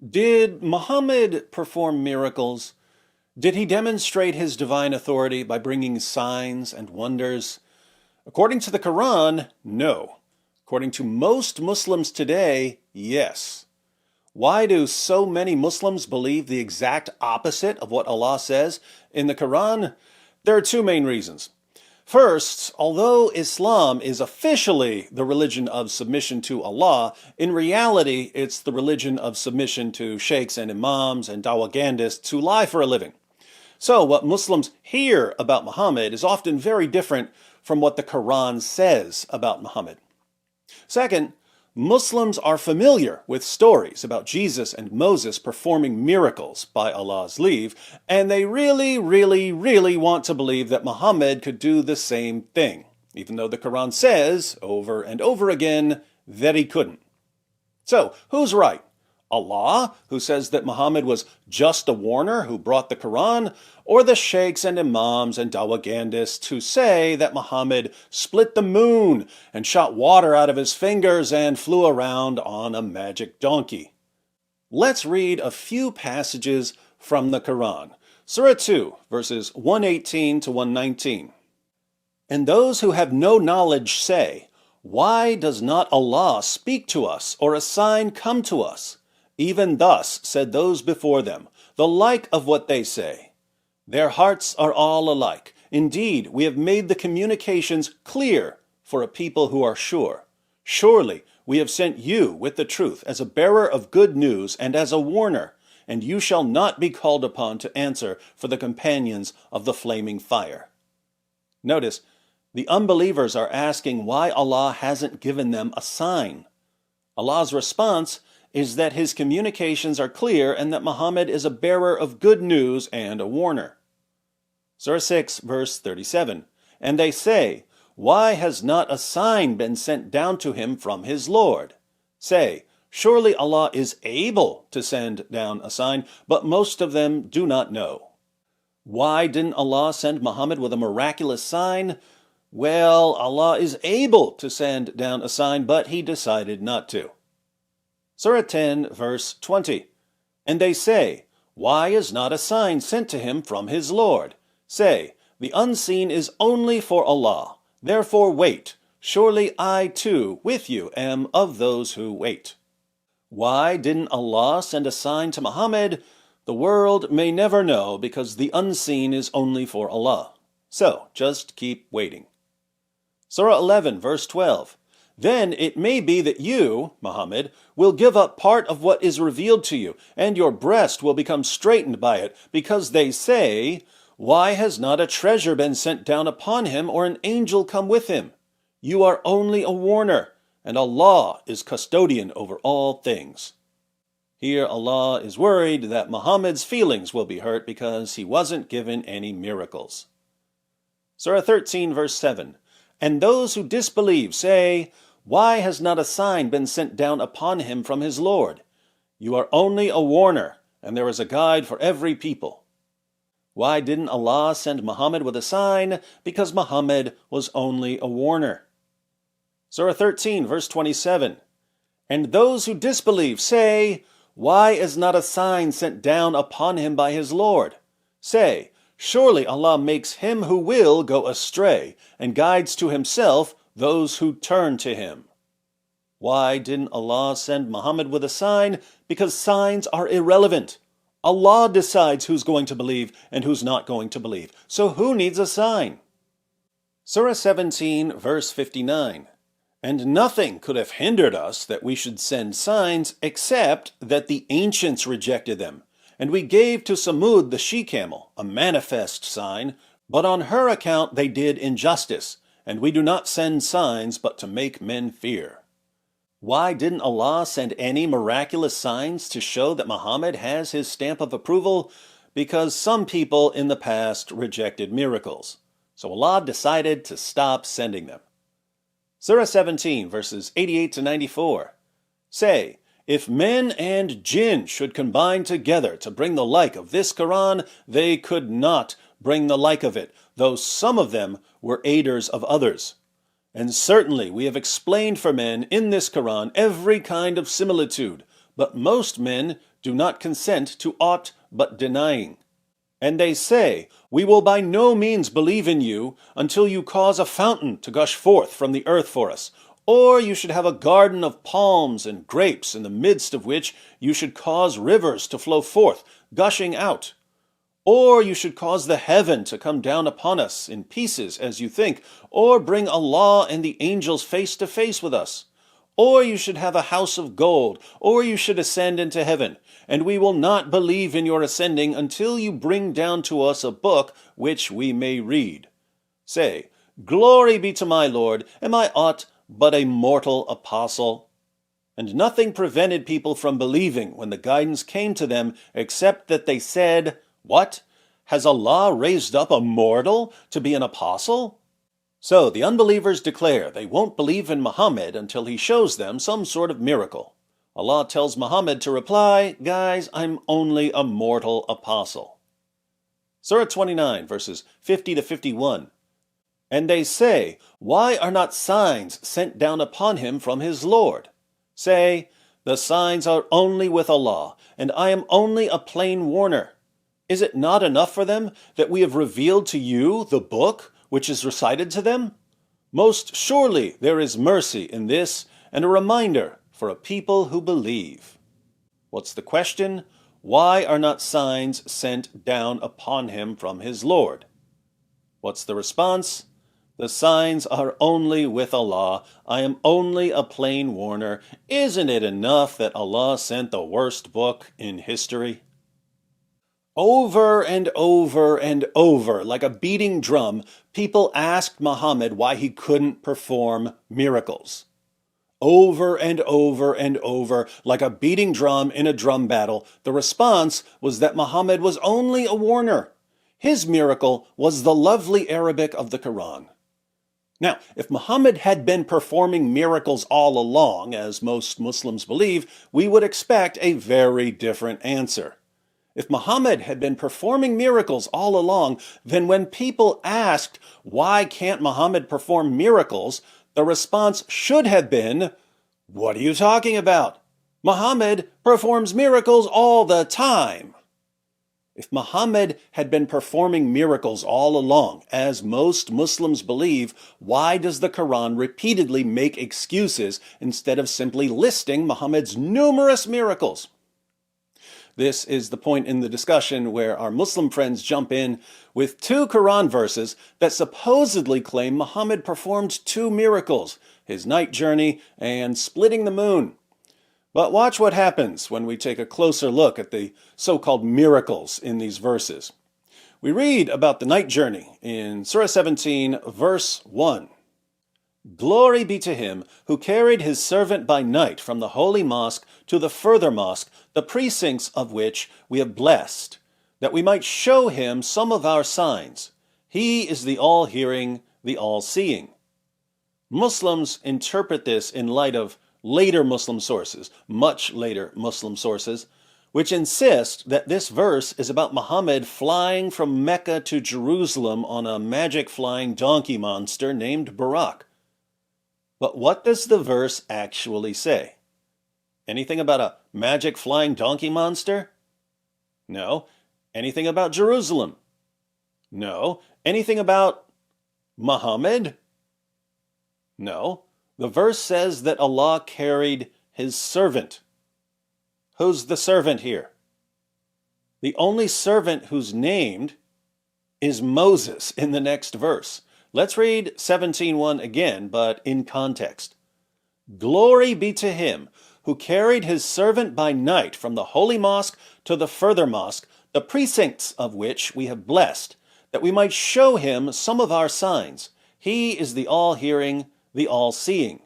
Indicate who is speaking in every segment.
Speaker 1: Did Muhammad perform miracles? Did he demonstrate his divine authority by bringing signs and wonders? According to the Quran, no. According to most Muslims today, yes. Why do so many Muslims believe the exact opposite of what Allah says in the Quran? There are two main reasons. First, although Islam is officially the religion of submission to Allah, in reality it's the religion of submission to sheikhs and imams and dawagandists who lie for a living. So what Muslims hear about Muhammad is often very different from what the Quran says about Muhammad. Second, Muslims are familiar with stories about Jesus and Moses performing miracles by Allah's leave, and they really want to believe that Muhammad could do the same thing, even though the Quran says over and over again that he couldn't. So, who's right? Allah, who says that Muhammad was just a warner who brought the Quran, or the sheikhs and imams and dawagandists who say that Muhammad split the moon and shot water out of his fingers and flew around on a magic donkey? Let's read a few passages from the Quran. Surah 2, verses 118 to 119. And those who have no knowledge say, "Why does not Allah speak to us, or a sign come to us?" Even thus said those before them, the like of what they say. Their hearts are all alike. Indeed, we have made the communications clear for a people who are sure. Surely we have sent you with the truth as a bearer of good news and as a warner, and you shall not be called upon to answer for the companions of the flaming fire. Notice, the unbelievers are asking why Allah hasn't given them a sign. Allah's response is that his communications are clear and that Muhammad is a bearer of good news and a warner. Surah 6, verse 37. And they say, "Why has not a sign been sent down to him from his Lord?" Say, "Surely Allah is able to send down a sign, but most of them do not know." Why didn't Allah send Muhammad with a miraculous sign? Well, Allah is able to send down a sign, but he decided not to. Surah 10, verse 20. And they say, "Why is not a sign sent to him from his Lord?" Say, "The unseen is only for Allah. Therefore wait. Surely I too with you am of those who wait." Why didn't Allah send a sign to Muhammad? The world may never know because the unseen is only for Allah. So just keep waiting. Surah 11, verse 12. Then it may be that you, Muhammad, will give up part of what is revealed to you, and your breast will become straightened by it, because they say, "Why has not a treasure been sent down upon him, or an angel come with him?" You are only a warner, and Allah is custodian over all things. Here Allah is worried that Muhammad's feelings will be hurt because he wasn't given any miracles. Surah 13, verse 7. And those who disbelieve say, "Why has not a sign been sent down upon him from his Lord?" You are only a warner, and there is a guide for every people. Why didn't Allah send Muhammad with a sign? Because Muhammad was only a warner. Surah 13, verse 27. And those who disbelieve say, "Why is not a sign sent down upon him by his Lord?" Say, "Surely Allah makes him who will go astray, and guides to himself those who turn to him." Why didn't Allah send Muhammad with a sign? Because signs are irrelevant. Allah decides who's going to believe and who's not going to believe. So who needs a sign? Surah 17, verse 59. And nothing could have hindered us that we should send signs except that the ancients rejected them. And we gave to Samud the she-camel, a manifest sign, but on her account they did injustice, and we do not send signs but to make men fear. Why didn't Allah send any miraculous signs to show that Muhammad has his stamp of approval? Because some people in the past rejected miracles. So Allah decided to stop sending them. Surah 17, verses 88 to 94. Say, "If men and jinn should combine together to bring the like of this Quran, they could not bring the like of it, though some of them were aiders of others. And certainly we have explained for men in this Quran every kind of similitude, but most men do not consent to aught but denying. And they say, We will by no means believe in you until you cause a fountain to gush forth from the earth for us, or you should have a garden of palms and grapes, in the midst of which you should cause rivers to flow forth, gushing out. Or you should cause the heaven to come down upon us in pieces, as you think, or bring a law and the angels face to face with us. Or you should have a house of gold, or you should ascend into heaven, and we will not believe in your ascending until you bring down to us a book which we may read. Say, Glory be to my Lord, am I aught but a mortal apostle? And nothing prevented people from believing when the guidance came to them, except that they said, What? Has Allah raised up a mortal to be an apostle? So the unbelievers declare they won't believe in Muhammad until he shows them some sort of miracle. Allah tells Muhammad to reply, Guys, I'm only a mortal apostle. Surah 29, verses 50 to 51. And they say, Why are not signs sent down upon him from his Lord? Say, The signs are only with Allah, and I am only a plain warner. Is it not enough for them that we have revealed to you the book which is recited to them? Most surely there is mercy in this, and a reminder for a people who believe. What's the question? Why are not signs sent down upon him from his Lord? What's the response? The signs are only with Allah. I am only a plain warner. Isn't it enough that Allah sent the worst book in history? Over and over and over, like a beating drum, people asked Muhammad why he couldn't perform miracles. Over and over and over, like a beating drum in a drum battle, the response was that Muhammad was only a warner. His miracle was the lovely Arabic of the Quran. Now, if Muhammad had been performing miracles all along, as most Muslims believe, we would expect a very different answer. If Muhammad had been performing miracles all along, then when people asked, why can't Muhammad perform miracles, the response should have been, what are you talking about? Muhammad performs miracles all the time. If Muhammad had been performing miracles all along, as most Muslims believe, why does the Quran repeatedly make excuses instead of simply listing Muhammad's numerous miracles? This is the point in the discussion where our Muslim friends jump in with two Quran verses that supposedly claim Muhammad performed two miracles, his night journey and splitting the moon. But watch what happens when we take a closer look at the so-called miracles in these verses. We read about the night journey in Surah 17, verse 1. Glory be to him who carried his servant by night from the holy mosque to the further mosque, the precincts of which we have blessed, that we might show him some of our signs. He is the all-hearing, the all-seeing. Muslims interpret this in light of later Muslim sources, much later Muslim sources, which insist that this verse is about Muhammad flying from Mecca to Jerusalem on a magic flying donkey monster named Barak. But what does the verse actually say? Anything about a magic flying donkey monster? No. Anything about Jerusalem? No. Anything about Muhammad? No. The verse says that Allah carried his servant. Who's the servant here? The only servant who's named is Moses in the next verse. Let's read 17:1 again, but in context. Glory be to him who carried his servant by night from the holy mosque to the further mosque, the precincts of which we have blessed, that we might show him some of our signs. He is the all-hearing, the all-seeing.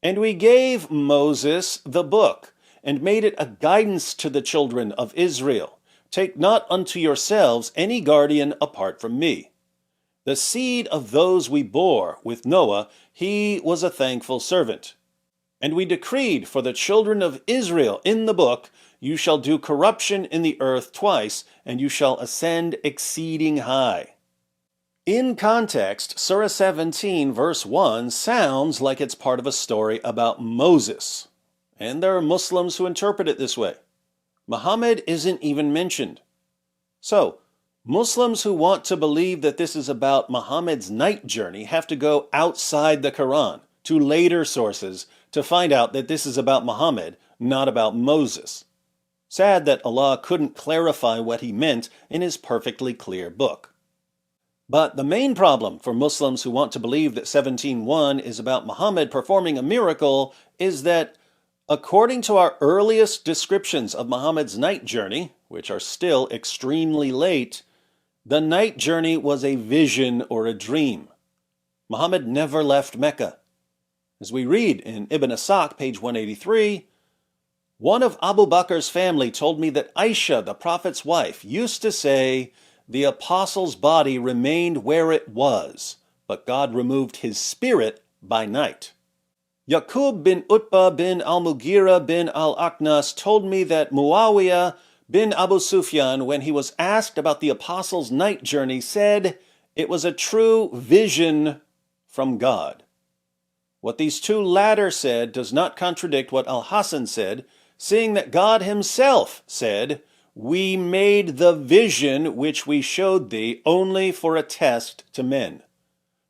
Speaker 1: And we gave Moses the book, and made it a guidance to the children of Israel. Take not unto yourselves any guardian apart from me. The seed of those we bore with Noah, he was a thankful servant. And we decreed for the children of Israel in the book, you shall do corruption in the earth twice, and you shall ascend exceeding high. In context, Surah 17, verse 1 sounds like it's part of a story about Moses. And there are Muslims who interpret it this way. Muhammad isn't even mentioned. So, Muslims who want to believe that this is about Muhammad's night journey have to go outside the Quran to later sources to find out that this is about Muhammad, not about Moses. Sad that Allah couldn't clarify what he meant in his perfectly clear book. But the main problem for Muslims who want to believe that 17:1 is about Muhammad performing a miracle is that, according to our earliest descriptions of Muhammad's night journey, which are still extremely late, the night journey was a vision or a dream. Muhammad never left Mecca. As we read in Ibn Asaq, page 183, one of Abu Bakr's family told me that Aisha, the Prophet's wife, used to say, "The apostle's body remained where it was, but God removed his spirit by night." Yaqub bin Utbah bin al-Mughira bin al-Aqnas told me that Muawiyah bin Abu Sufyan, when he was asked about the apostle's night journey, said it was a true vision from God. What these two latter said does not contradict what Al-Hasan said, seeing that God himself said, "We made the vision which we showed thee only for a test to men."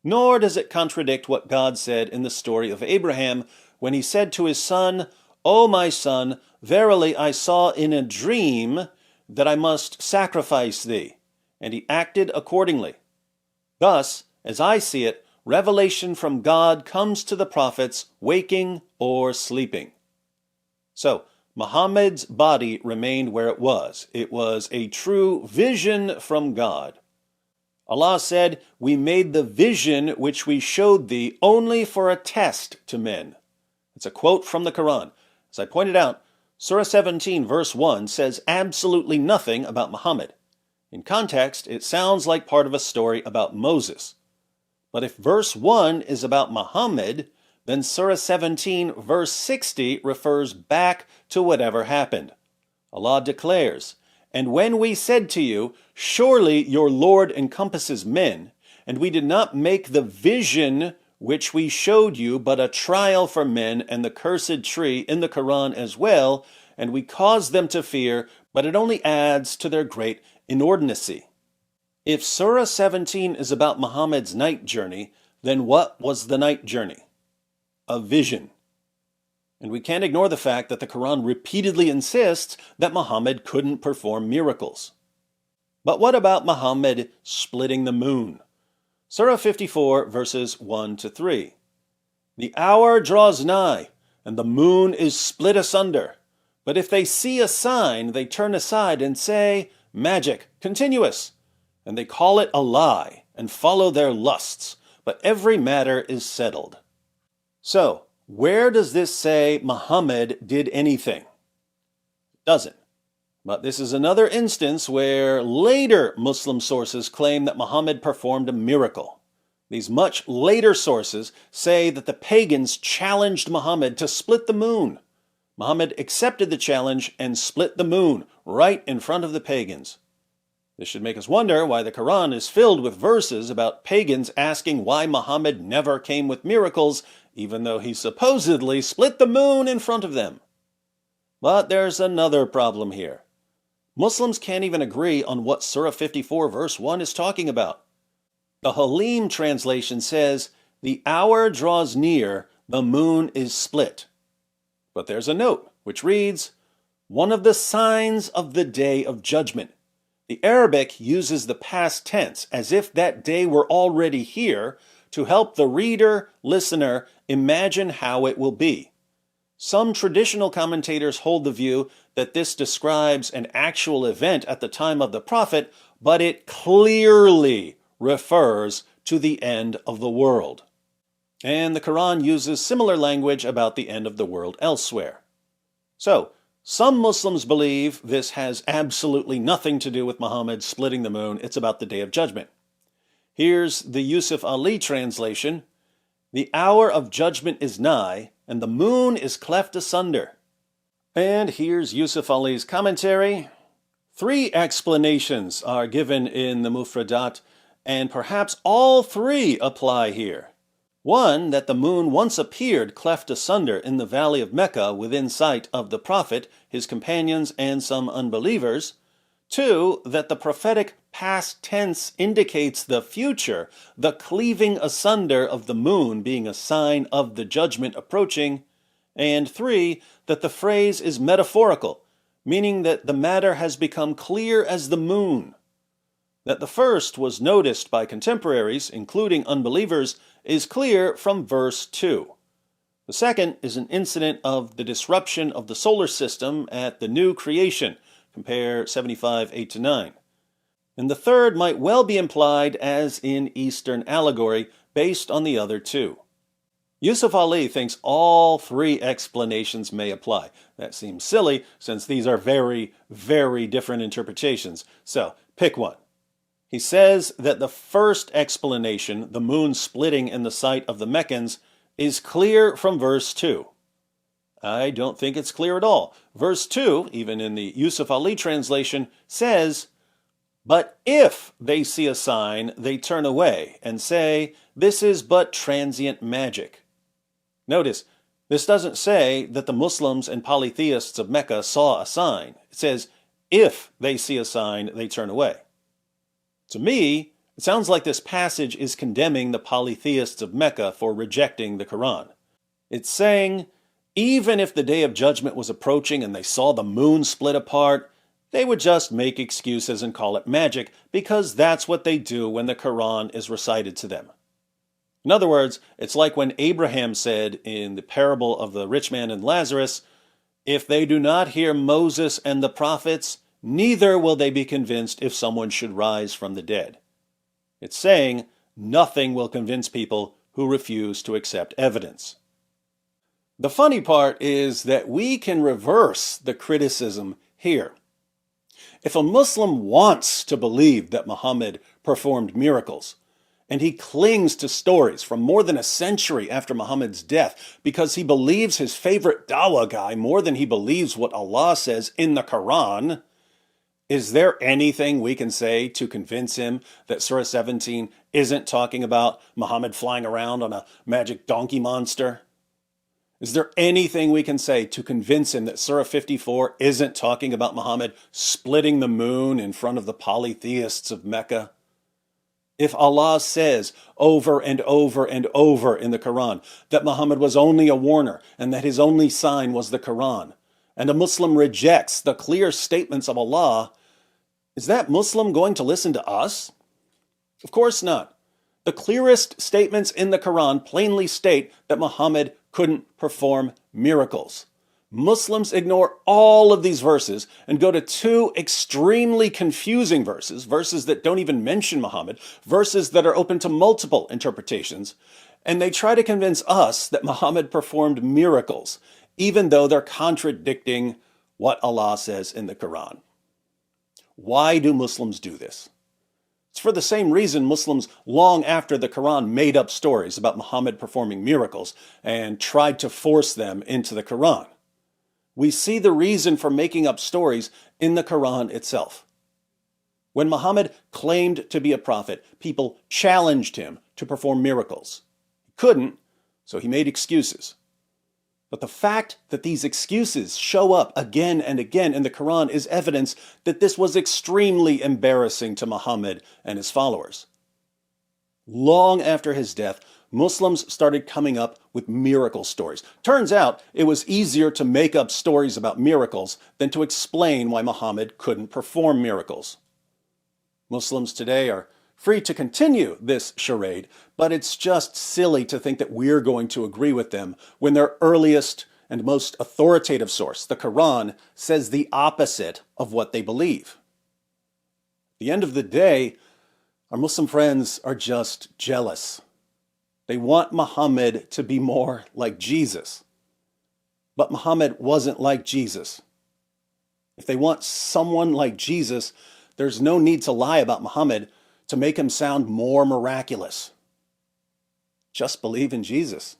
Speaker 1: Nor does it contradict what God said in the story of Abraham when he said to his son, "O my son, verily I saw in a dream that I must sacrifice thee," and he acted accordingly. Thus, as I see it, revelation from God comes to the prophets waking or sleeping. So, Muhammad's body remained where it was. It was a true vision from God. Allah said, "We made the vision which we showed thee only for a test to men." It's a quote from the Quran. As I pointed out, Surah 17, verse 1 says absolutely nothing about Muhammad. In context, it sounds like part of a story about Moses. But if verse 1 is about Muhammad, then Surah 17, verse 60 refers back to whatever happened. Allah declares, "And when we said to you, surely your Lord encompasses men, and we did not make the vision which we showed you but a trial for men and the cursed tree in the Quran as well, and we caused them to fear, but it only adds to their great inordinacy." If Surah 17 is about Muhammad's night journey, then what was the night journey? A vision. And we can't ignore the fact that the Quran repeatedly insists that Muhammad couldn't perform miracles. But what about Muhammad splitting the moon? Surah 54, verses 1 to 3. "The hour draws nigh, and the moon is split asunder. But if they see a sign, they turn aside and say, 'Magic, continuous.' And they call it a lie, and follow their lusts. But every matter is settled." So, where does this say Muhammad did anything? It doesn't. But this is another instance where later Muslim sources claim that Muhammad performed a miracle. These much later sources say that the pagans challenged Muhammad to split the moon. Muhammad accepted the challenge and split the moon right in front of the pagans. This should make us wonder why the Quran is filled with verses about pagans asking why Muhammad never came with miracles, even though he supposedly split the moon in front of them. But there's another problem here. Muslims can't even agree on what Surah 54 verse 1 is talking about. The Halim translation says, "The hour draws near, the moon is split." But there's a note which reads, "One of the signs of the day of judgment." The Arabic uses the past tense as if that day were already here to help the reader, listener, imagine how it will be. Some traditional commentators hold the view that this describes an actual event at the time of the prophet, but it clearly refers to the end of the world. And the Quran uses similar language about the end of the world elsewhere. So, some Muslims believe this has absolutely nothing to do with Muhammad splitting the moon. It's about the Day of Judgment. Here's the Yusuf Ali translation. "The hour of judgment is nigh, and the moon is cleft asunder." And here's Yusuf Ali's commentary. 3 explanations are given in the Mufradat, and perhaps all 3 apply here. One, that the moon once appeared cleft asunder in the valley of Mecca within sight of the prophet, his companions, and some unbelievers. Two, that the prophetic past tense indicates the future, the cleaving asunder of the moon being a sign of the judgment approaching. And three, that the phrase is metaphorical, meaning that the matter has become clear as the moon. That the first was noticed by contemporaries, including unbelievers, is clear from verse 2. The second is an incident of the disruption of the solar system at the new creation, compare 75, 8-9. And the third might well be implied as in Eastern allegory, based on the other two. Yusuf Ali thinks all three explanations may apply. That seems silly, since these are very, very different interpretations. So, pick one. He says that the first explanation, the moon splitting in the sight of the Meccans, is clear from verse 2. I don't think it's clear at all. Verse 2, even in the Yusuf Ali translation, says, "But if they see a sign, they turn away and say, 'This is but transient magic.'" Notice, this doesn't say that the Muslims and polytheists of Mecca saw a sign. It says, if they see a sign, they turn away. To me, it sounds like this passage is condemning the polytheists of Mecca for rejecting the Quran. It's saying, even if the day of judgment was approaching and they saw the moon split apart, they would just make excuses and call it magic, because that's what they do when the Quran is recited to them. In other words, it's like when Abraham said in the parable of the rich man and Lazarus, "If they do not hear Moses and the prophets, neither will they be convinced if someone should rise from the dead." It's saying nothing will convince people who refuse to accept evidence. The funny part is that we can reverse the criticism here. If a Muslim wants to believe that Muhammad performed miracles, and he clings to stories from more than a century after Muhammad's death because he believes his favorite dawah guy more than he believes what Allah says in the Quran, is there anything we can say to convince him that Surah 17 isn't talking about Muhammad flying around on a magic donkey monster? Is there anything we can say to convince him that Surah 54 isn't talking about Muhammad splitting the moon in front of the polytheists of Mecca? If Allah says over and over and over in the Quran that Muhammad was only a warner and that his only sign was the Quran, and a Muslim rejects the clear statements of Allah, is that Muslim going to listen to us? Of course not. The clearest statements in the Quran plainly state that Muhammad couldn't perform miracles. Muslims ignore all of these verses and go to two extremely confusing verses that don't even mention Muhammad, verses that are open to multiple interpretations, and they try to convince us that Muhammad performed miracles, even though they're contradicting what Allah says in the Quran. Why do Muslims do this? It's for the same reason Muslims, long after the Quran, made up stories about Muhammad performing miracles and tried to force them into the Quran. We see the reason for making up stories in the Quran itself. When Muhammad claimed to be a prophet, people challenged him to perform miracles. He couldn't, so he made excuses. But the fact that these excuses show up again and again in the Quran is evidence that this was extremely embarrassing to Muhammad and his followers. Long after his death, Muslims started coming up with miracle stories. Turns out it was easier to make up stories about miracles than to explain why Muhammad couldn't perform miracles. Muslims today are free to continue this charade, but it's just silly to think that we're going to agree with them when their earliest and most authoritative source, the Quran, says the opposite of what they believe. At the end of the day, our Muslim friends are just jealous. They want Muhammad to be more like Jesus. But Muhammad wasn't like Jesus. If they want someone like Jesus, there's no need to lie about Muhammad to make him sound more miraculous. Just believe in Jesus.